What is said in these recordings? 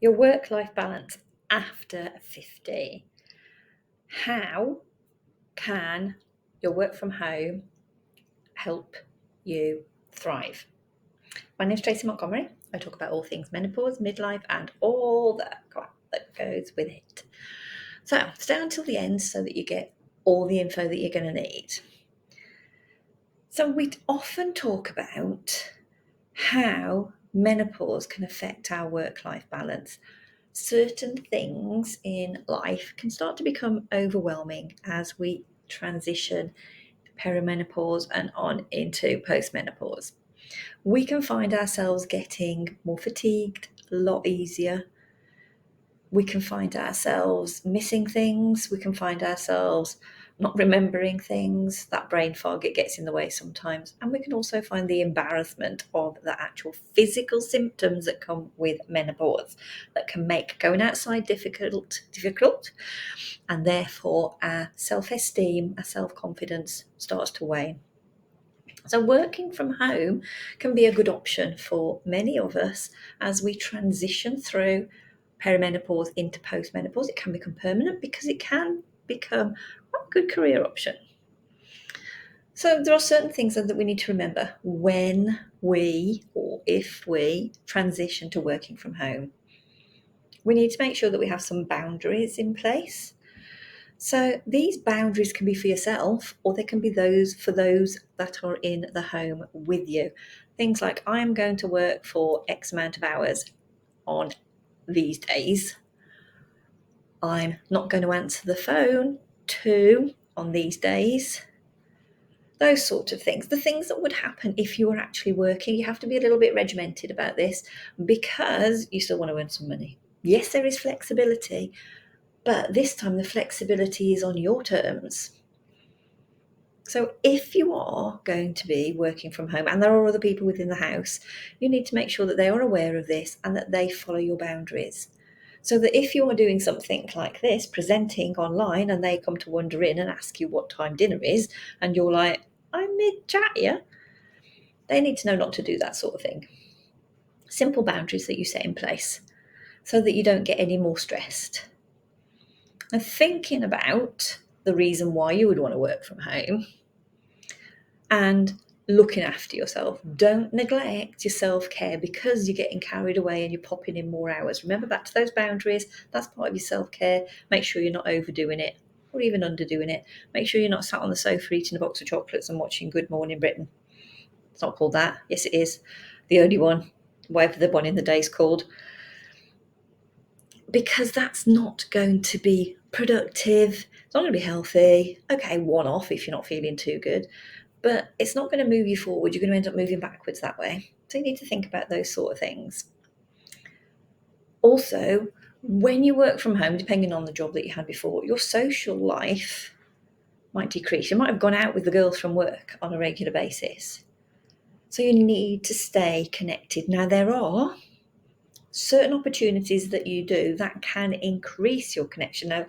Your work-life balance after 50. How can your work from home help you thrive? My name's Tracy Montgomery. I talk about all things menopause, midlife, and all that crap that goes with it. So stay until the end so that you get all the info that you're going to need. So we often talk about how menopause can affect our work-life balance. Certain things in life can start to become overwhelming as we transition perimenopause and on into postmenopause. We can find ourselves getting more fatigued a lot easier. We can find ourselves missing things. We can find ourselves not remembering things. That brain fog, it gets in the way sometimes. And we can also find the embarrassment of the actual physical symptoms that come with menopause that can make going outside difficult, and therefore our self-esteem, our self-confidence starts to wane. So working from home can be a good option for many of us as we transition through perimenopause into postmenopause. It can become permanent because it can become a good career option. So there are certain things that we need to remember when we, or if we, transition to working from home. We need to make sure that we have some boundaries in place. So these boundaries can be for yourself, or they can be those for those that are in the home with you. Things like, I am going to work for X amount of hours on these days. I'm not going to answer the phone on these days. Those sort of things. The things that would happen if you were actually working. You have to be a little bit regimented about this because you still want to earn some money. Yes, there is flexibility, but this time the flexibility is on your terms. So if you are going to be working from home and there are other people within the house, you need to make sure that they are aware of this and that they follow your boundaries. So that if you are doing something like this, presenting online, and they come to wander in and ask you what time dinner is, and you're like, I'm mid-chat here, they need to know not to do that sort of thing. Simple boundaries that you set in place so that you don't get any more stressed. And thinking about the reason why you would want to work from home and looking after yourself. Don't neglect your self-care because you're getting carried away and you're popping in more hours. Remember, back to those boundaries. That's part of your self-care. Make sure you're not overdoing it or even underdoing it. Make sure you're not sat on the sofa eating a box of chocolates and watching Good Morning Britain. It's not called that. Yes, it is. The only one, whatever the one in the day is called. Because that's not going to be productive. It's not going to be healthy. Okay, one off if you're not feeling too good. But it's not going to move you forward. You're going to end up moving backwards that way. So you need to think about those sort of things. Also, when you work from home, depending on the job that you had before, your social life might decrease. You might have gone out with the girls from work on a regular basis. So you need to stay connected. Now, there are certain opportunities that you do that can increase your connection. Now,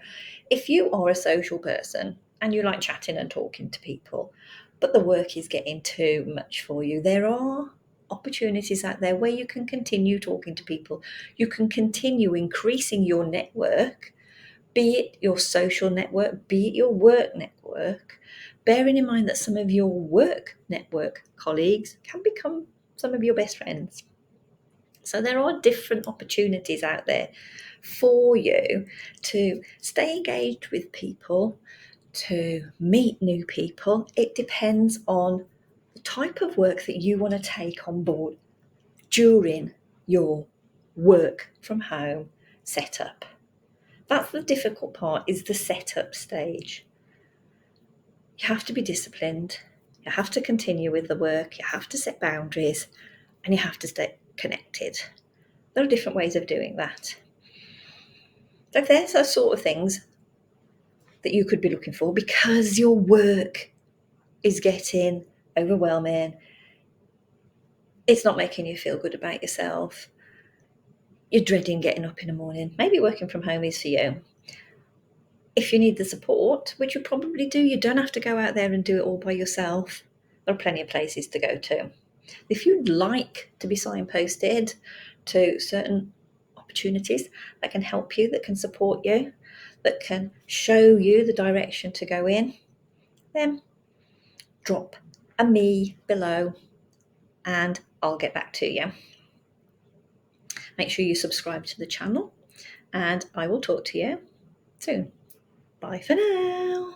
if you are a social person and you like chatting and talking to people, but the work is getting too much for you, there are opportunities out there where you can continue talking to people. You can continue increasing your network, be it your social network, be it your work network, bearing in mind that some of your work network colleagues can become some of your best friends. So there are different opportunities out there for you to stay engaged with people, to meet new people. It depends on the type of work that you want to take on board during your work from home setup. That's the difficult part, is the setup stage. You have to be disciplined. You have to continue with the work. You have to set boundaries and you have to stay connected. There are different ways of doing that. So there's those sort of things that you could be looking for because your work is getting overwhelming. It's not making you feel good about yourself. You're dreading getting up in the morning. Maybe working from home is for you. If you need the support, which you probably do, you don't have to go out there and do it all by yourself. There are plenty of places to go to. If you'd like to be signposted to certain opportunities that can help you, that can support you, that can show you the direction to go in, then drop a me below and I'll get back to you. Make sure you subscribe to the channel and I will talk to you soon. Bye for now.